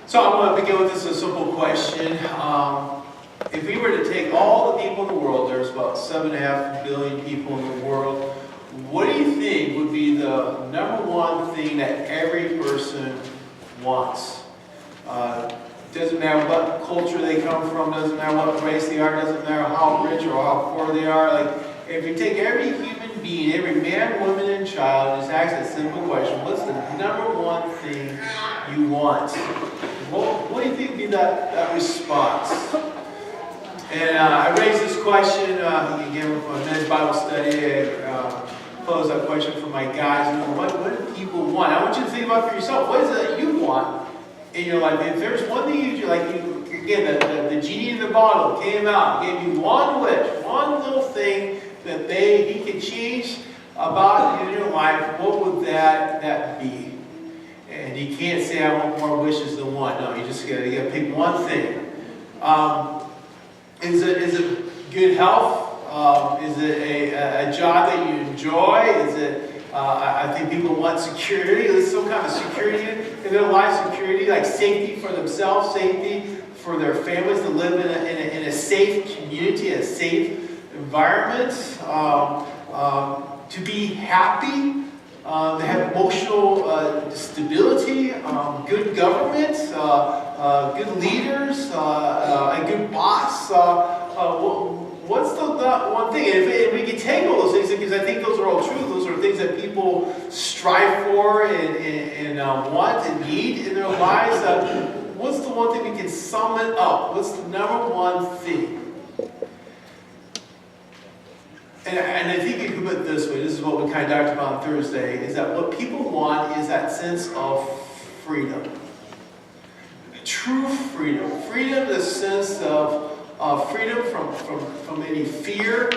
So I want to begin with this a simple question. If we were to take all the people in the world, there's about 7.5 billion people in the world, what do you think would be the number one thing that every person wants? Doesn't matter what culture they come from, doesn't matter what race they are, doesn't matter how rich or how poor they are. Like, if you take every human being, every man, woman, and child, and just ask that simple question, what's the number one thing you want? What do you think would be that response? And I raised this question again with my men's Bible study. I posed that question for my guys. What do people want? I want you to think about it for yourself. What is it that you want in your life? If there's one thing again, the genie in the bottle came out, gave you one wish, one little thing that he could change about in your life, what would that be? And you can't say, I want more wishes than one. No, you got to pick one thing. Is it good health? Is it a job that you enjoy? Is it, I think people want security. There's some kind of security in their life. Security, like safety for themselves, safety for their families, to live in a safe community, a safe environment. To be happy. They have emotional stability, good government, good leaders, a good boss. What's the one thing? And if we can take all those things, because I think those are all true, those are things that people strive for and want and need in their lives. What's the one thing we can sum it up? What's the number one thing? And I think you can put it this way, this is what we kind of talked about on Thursday, is that what people want is that sense of freedom. True freedom. Freedom in the sense of freedom from any fear,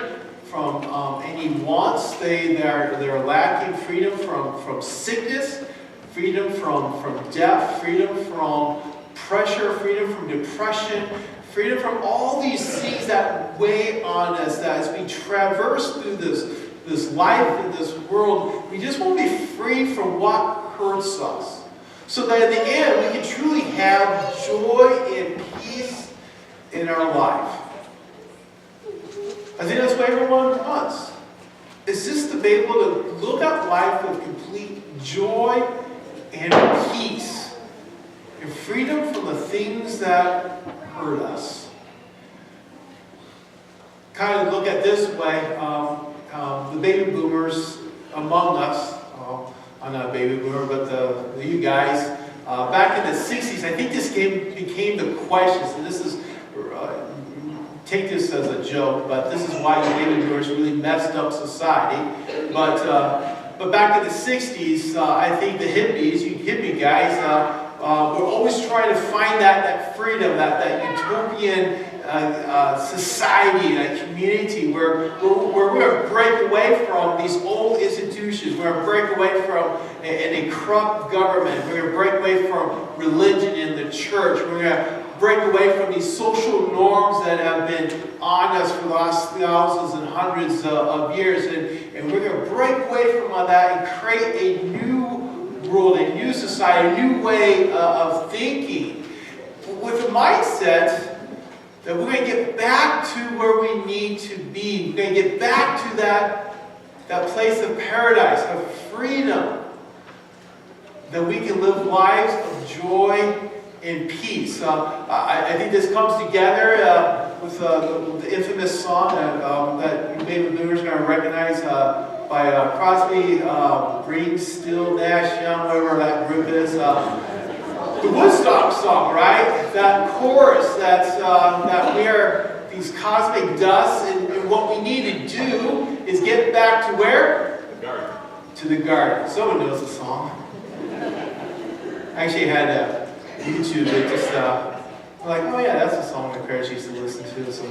from any wants they're lacking, freedom from sickness, freedom from death, freedom from pressure, freedom from depression, freedom from all these things that weigh on us, that as we traverse through this life in this world, we just want to be free from what hurts us. So that in the end, we can truly have joy and peace in our life. I think that's what everyone wants. It's just to be able to look at life with complete joy and peace. And freedom from the things that hurt us. Kind of look at this way, the baby boomers among us, I'm not a baby boomer, but you guys, back in the 60s, I think this became the questions, and this is, take this as a joke, but this is why the baby boomers really messed up society. But back in the 60s, I think the hippies, you hippie guys, we're always trying to find that freedom, that utopian society, that community where we're going to break away from these old institutions. We're going to break away from a corrupt government. We're going to break away from religion in the church. We're going to break away from these social norms that have been on us for the last thousands and hundreds of years. And we're going to break away from all that and create a new world, a new society, a new way of thinking, with the mindset that we're going to get back to where we need to be. We're going to get back to that place of paradise, of freedom, that we can live lives of joy and peace. I think this comes together with the infamous song that you baby boomers are going to recognize by Crosby, Green, Still, Nash, Young, whatever that group is. The Woodstock song, right? That chorus that we are these cosmic dusts, and what we need to do is get back to where? The garden. To the garden. Someone knows the song. I actually had YouTube, they just like, oh yeah, that's the song my parents used to listen to. So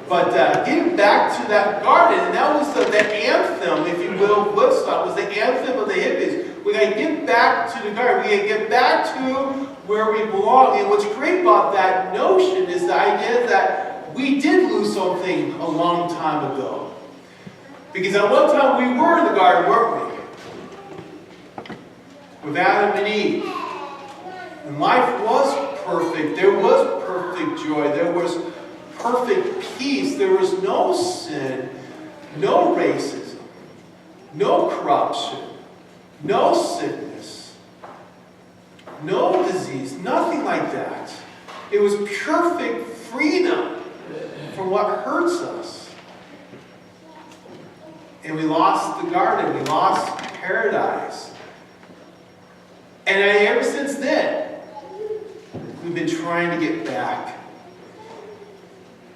but getting back to that garden, and that was the anthem, if you will, Woodstock was the anthem of the hippies. We got to get back to the garden. We got to get back to where we belong. And what's great about that notion is the idea that we did lose something a long time ago. Because at one time we were in the garden, weren't we? With Adam and Eve. And life was perfect. There was perfect joy. There was perfect peace. There was no sin, no racism, no corruption, no sickness, no disease, nothing like that. It was perfect freedom from what hurts us. And we lost the garden. We lost paradise. And ever since then, we've been trying to get back.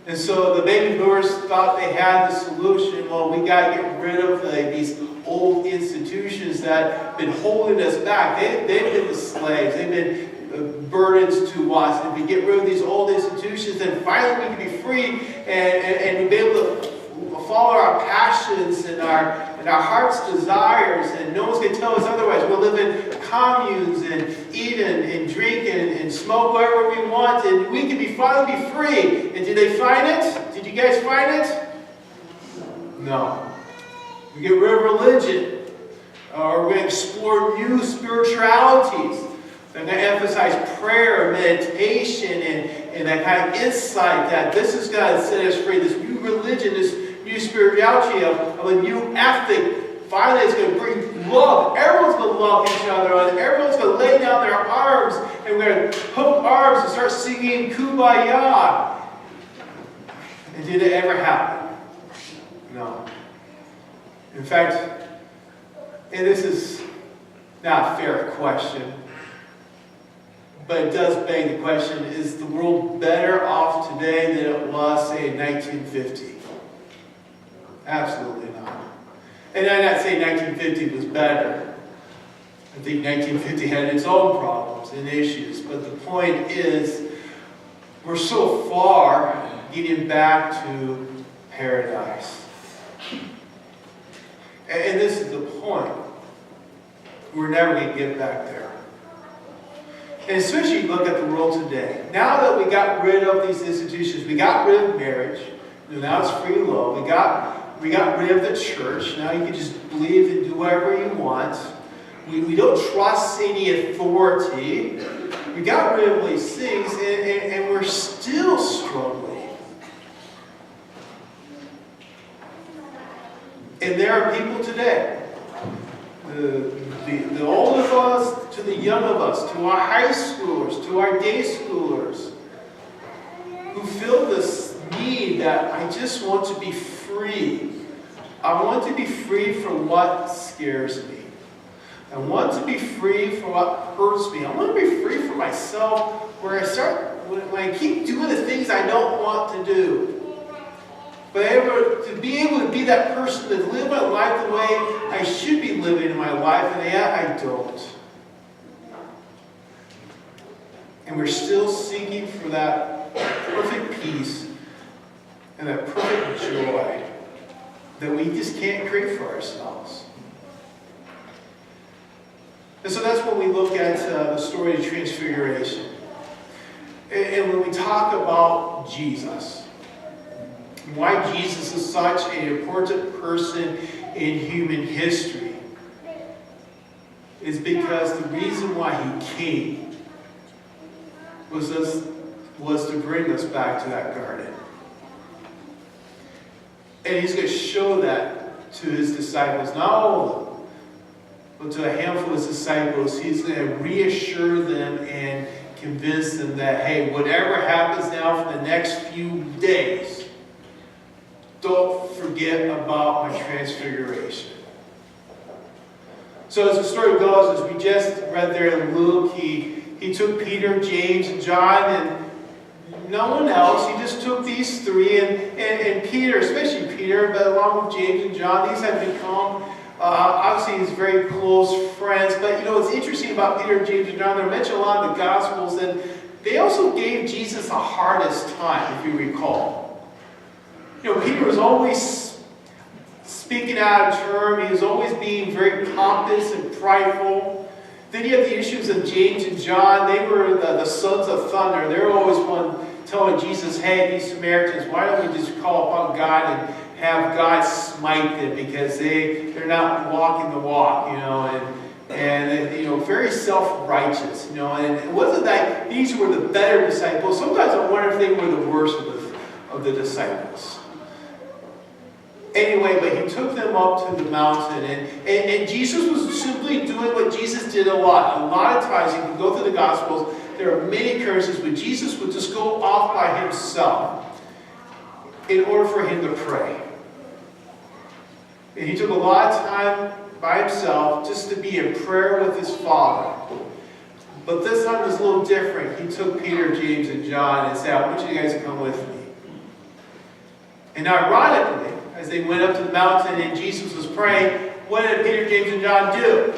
And so the baby boomers thought they had the solution. Well, we got to get rid of these old institutions that have been holding us back. They've been the slaves. They've been burdens to us. And if we get rid of these old institutions, then finally we can be free and be able to follow our passions and our heart's desires, and no one's going to tell us otherwise. We'll live in communes and eat and drink and smoke wherever we want, and we can finally be free. And did they find it? Did you guys find it? No. We get rid of religion. We're going to explore new spiritualities. They're going to emphasize prayer, meditation, and that kind of insight that this is going to set us free. This new religion, this new spirituality of a new ethic. Finally, it's going to bring love. Everyone's going to love each other. And everyone's going to lay down their arms. And we're going to hook arms and start singing Kumbaya. And did it ever happen? No. In fact, and this is not a fair question, but it does beg the question, is the world better off today than it was, say, in 1950? Absolutely not. And I'm not saying 1950 was better. I think 1950 had its own problems and issues. But the point is, we're so far getting back to paradise. And this is the point. We're never going to get back there. And especially look at the world today. Now that we got rid of these institutions, we got rid of marriage. Now it's free love. We got rid of the church. Now you can just believe and do whatever you want. We don't trust any authority. We got rid of these things, and we're still struggling. And there are people today, the old of us to the young of us, to our high schoolers, to our day schoolers, who feel this need that I just want to be free. I want to be free from what scares me. I want to be free from what hurts me. I want to be free from myself, where when I keep doing the things I don't want to do. But to be able to be that person that live my life the way I should be living in my life, and yet I don't. And we're still seeking for that perfect peace and that perfect joy that we just can't create for ourselves. And so that's when we look at the story of Transfiguration. And when we talk about Jesus, why Jesus is such an important person in human history, is because the reason why he came was to bring us back to that garden. And he's going to show that to his disciples, not all of them, but to a handful of his disciples. He's going to reassure them and convince them that, hey, whatever happens now for the next few days, don't forget about my transfiguration. So as the story goes, as we just read there in Luke, he took Peter, James, and John, and no one else. He just took these three, and Peter, especially Peter, but along with James and John, these have become, obviously, his very close friends. But, what's interesting about Peter, James, and John, they're mentioned a lot in the Gospels, and they also gave Jesus the hardest time, if you recall. Peter was always speaking out of term. He was always being very pompous and prideful. Then you have the issues of James and John. They were the sons of thunder. They were always one telling Jesus, hey, these Samaritans, why don't we just call upon God and have God smite them, because they're not walking the walk, And, very self-righteous, and it wasn't that these were the better disciples. Sometimes I wonder if they were the worst of the disciples. Anyway, but he took them up to the mountain, and Jesus was simply doing what Jesus did a lot. A lot of times, you can go through the Gospels, there are many occurrences where Jesus would just go off by himself in order for him to pray. And he took a lot of time by himself just to be in prayer with his Father. But this time was a little different. He took Peter, James, and John and said, I want you guys to come with me. And ironically, as they went up to the mountain and Jesus was praying, what did Peter, James, and John do?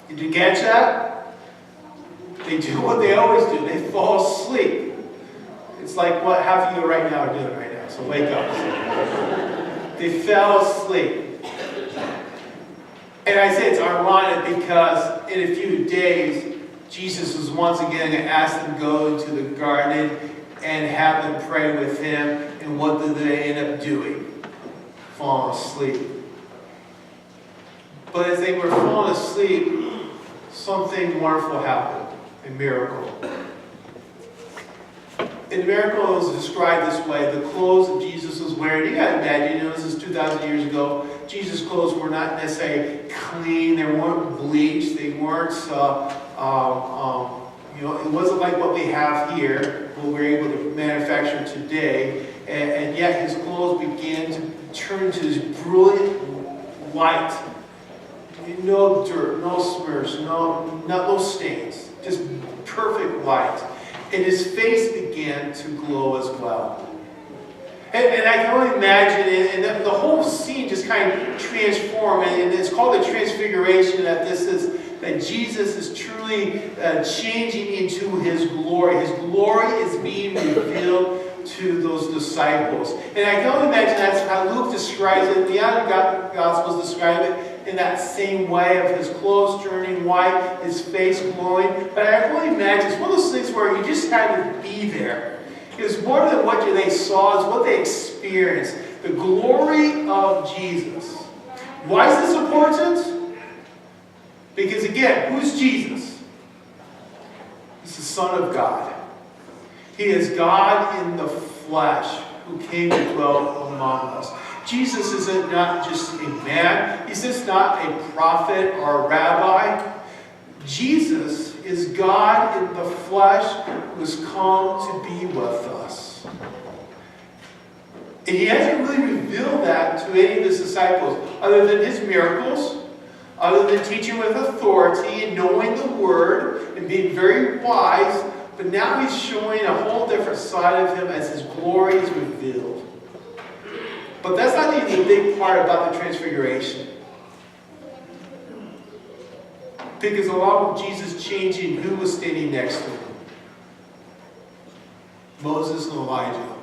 Did you catch that? They do what they always do. They fall asleep. It's like what half of you right now are doing right now. So wake up. They fell asleep. And I say it's ironic because in a few days, Jesus was once again going to ask them to go into the garden and have them pray with him. And what did they end up doing? Falling asleep. But as they were falling asleep, something wonderful happened. A miracle. And the miracle is described this way. The clothes that Jesus was wearing, you got to imagine, this is 2,000 years ago. Jesus' clothes were not necessarily clean. They weren't bleached. They weren't, it wasn't like what we have here, what we're able to manufacture today. And yet his clothes began to turn into this brilliant white. No dirt, no smears, no stains. Just perfect white. And his face began to glow as well. And I can only imagine, and the whole scene just kind of transformed, and it's called the Transfiguration, that Jesus is truly changing into his glory. His glory is being revealed to those disciples. And I can only imagine that's how Luke describes it. The other Gospels describe it in that same way, of his clothes turning white, his face glowing. But I can only imagine, it's one of those things where you just had to be there. It was more than what they saw, it's what they experienced. The glory of Jesus. Why is this important? Because again, who's Jesus? He's the Son of God. He is God in the flesh who came to dwell among us. Jesus is not just a man. He's just not a prophet or a rabbi. Jesus is God in the flesh who has come to be with us. And he hasn't really revealed that to any of his disciples, other than his miracles, other than teaching with authority and knowing the word and being very wise. But now he's showing a whole different side of him as his glory is revealed. But that's not even the big part about the Transfiguration. Because along with Jesus changing, who was standing next to him? Moses and Elijah.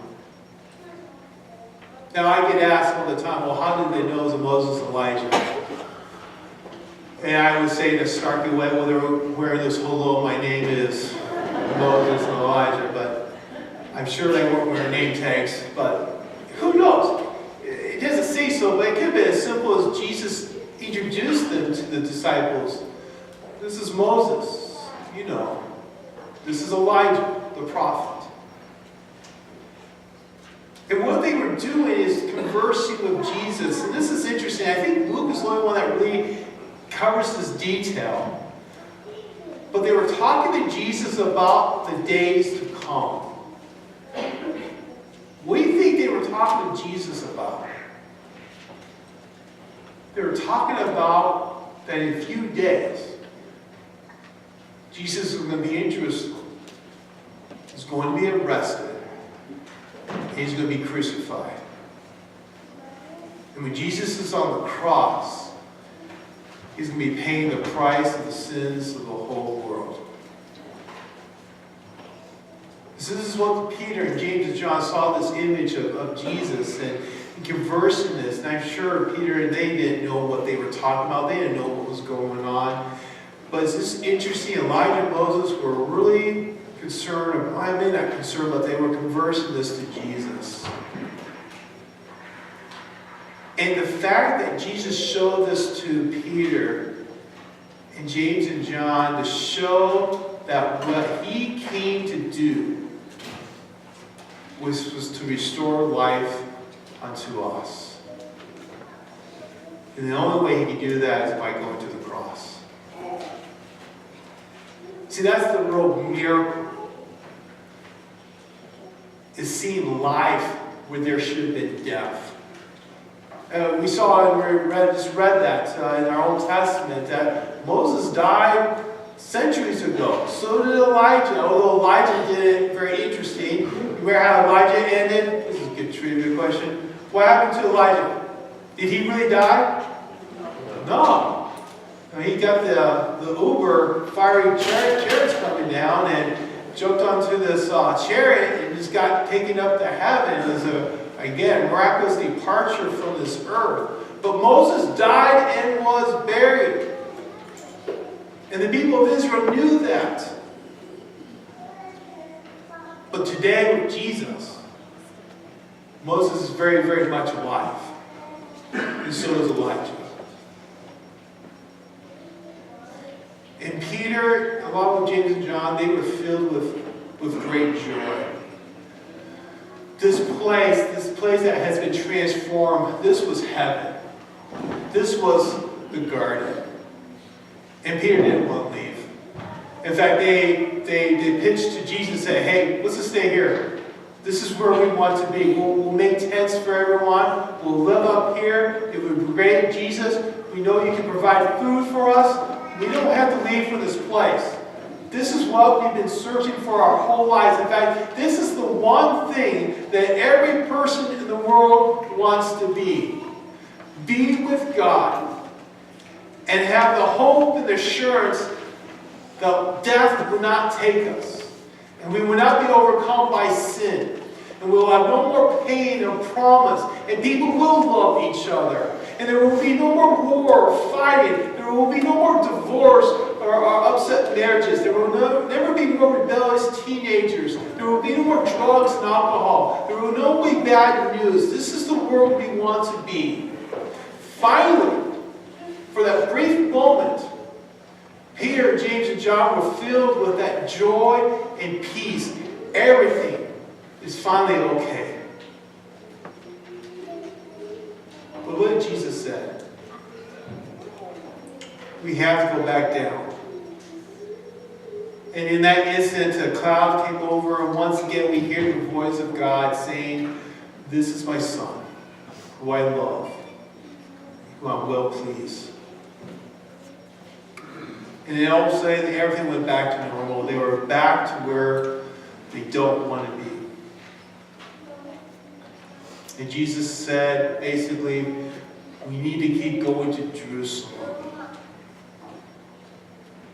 Now I get asked all the time, well, how did they know it was Moses and Elijah? And I would say in a snarky way, well, they're wearing this hello, my name is Moses and Elijah, but I'm sure they weren't wearing name tags, but who knows? It doesn't say so, but it could have been as simple as Jesus introduced them to the disciples. This is Moses, This is Elijah, the prophet. And what they were doing is conversing with Jesus. And this is interesting. I think Luke is the only one that really covers this detail. But they were talking to Jesus about the days to come. What do you think they were talking to Jesus about? They were talking about that in a few days, Jesus is going to be in Jerusalem. He's going to be arrested. And he's going to be crucified. And when Jesus is on the cross, he's going to be paying the price of the sins of the whole world. So this is what Peter and James and John saw, this image of Jesus and conversing this. And I'm sure Peter and they didn't know what they were talking about. They didn't know what was going on. But it's just interesting. Elijah and Moses were really concerned, I mean not concerned, but they were conversing this to Jesus. And the fact that Jesus showed this to Peter in James and John to show that what he came to do was to restore life unto us. And the only way he could do that is by going to the cross. See, that's the real miracle. Is seeing life where there should have been death. We saw and just read that in our Old Testament that Moses died centuries ago. So did Elijah. Although Elijah did it very interesting. You remember how Elijah ended? This is a good trivia question. What happened to Elijah? Did he really die? No. He got the uber fiery chariots coming down and jumped onto this chariot and just got taken up to heaven. It was again, miraculous departure from this earth. But Moses died and was buried. And the people of Israel knew that. But today with Jesus, Moses is very, very much alive. And so is Elijah. And Peter, along with James and John, they were filled with great joy. This place that has been transformed, this was heaven. This was the garden. And Peter didn't want to leave. In fact, they pitched to Jesus and said, hey, let's just stay here. This is where we want to be. We'll make tents for everyone. We'll live up here. It would be great, Jesus. We know you can provide food for us. We don't have to leave from this place. This is what we've been searching for our whole lives. In fact, this is the one thing that every person in the world wants to be. Be with God and have the hope and assurance that death will not take us. And we will not be overcome by sin. And we will have no more pain or promise. And people will love each other. And there will be no more war or fighting. There will be no more divorce or upset marriages. There will never be more rebellious teenagers. There will be no more drugs and alcohol. There will no be bad news. This is the world we want to be. Finally, for that brief moment, Peter, James, and John were filled with that joy and peace. Everything is finally okay. But what did Jesus say? We have to go back down. And in that instant, a cloud came over, and once again we hear the voice of God saying, "This is my Son, who I love, who I'm well pleased." And then all of a sudden, everything went back to normal. They were back to where they don't want to be. And Jesus said, basically, we need to keep going to Jerusalem.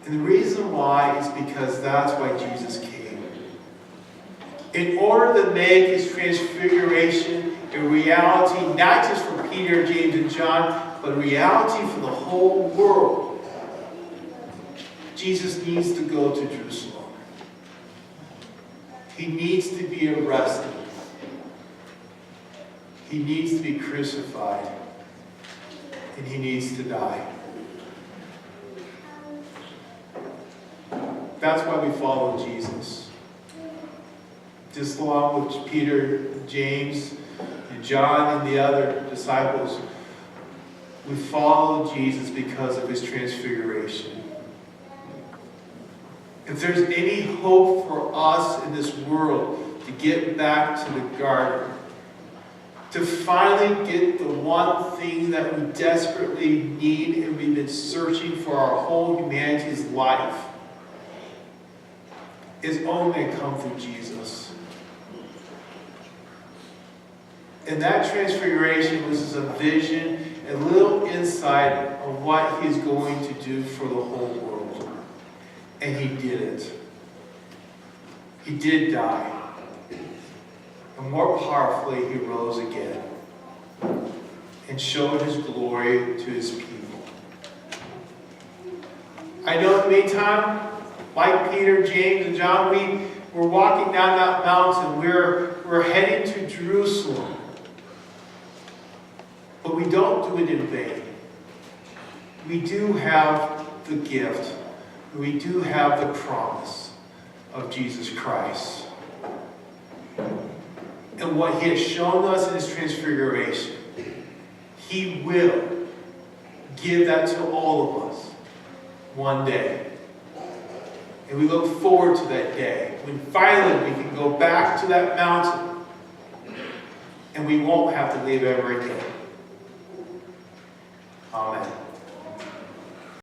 And the reason why is because that's why Jesus came. In order to make his transfiguration a reality, not just for Peter, James, and John, but a reality for the whole world, Jesus needs to go to Jerusalem. He needs to be arrested. He needs to be crucified. And he needs to die. That's why we follow Jesus. Just along with Peter, James, and John, and the other disciples, we follow Jesus because of his transfiguration. If there's any hope for us in this world to get back to the garden, to finally get the one thing that we desperately need and we've been searching for our whole humanity's life, is only going to come through Jesus. And that transfiguration was just a vision, a little insight of what he's going to do for the whole world. And he did it. He did die. And more powerfully, he rose again and showed his glory to his people. I know in the meantime, like Peter, James, and John, we're walking down that mountain. We're heading to Jerusalem. But we don't do it in vain. We do have the gift, we do have the promise of Jesus Christ. And what He has shown us in His transfiguration, He will give that to all of us one day. And we look forward to that day when finally we can go back to that mountain and we won't have to leave ever again.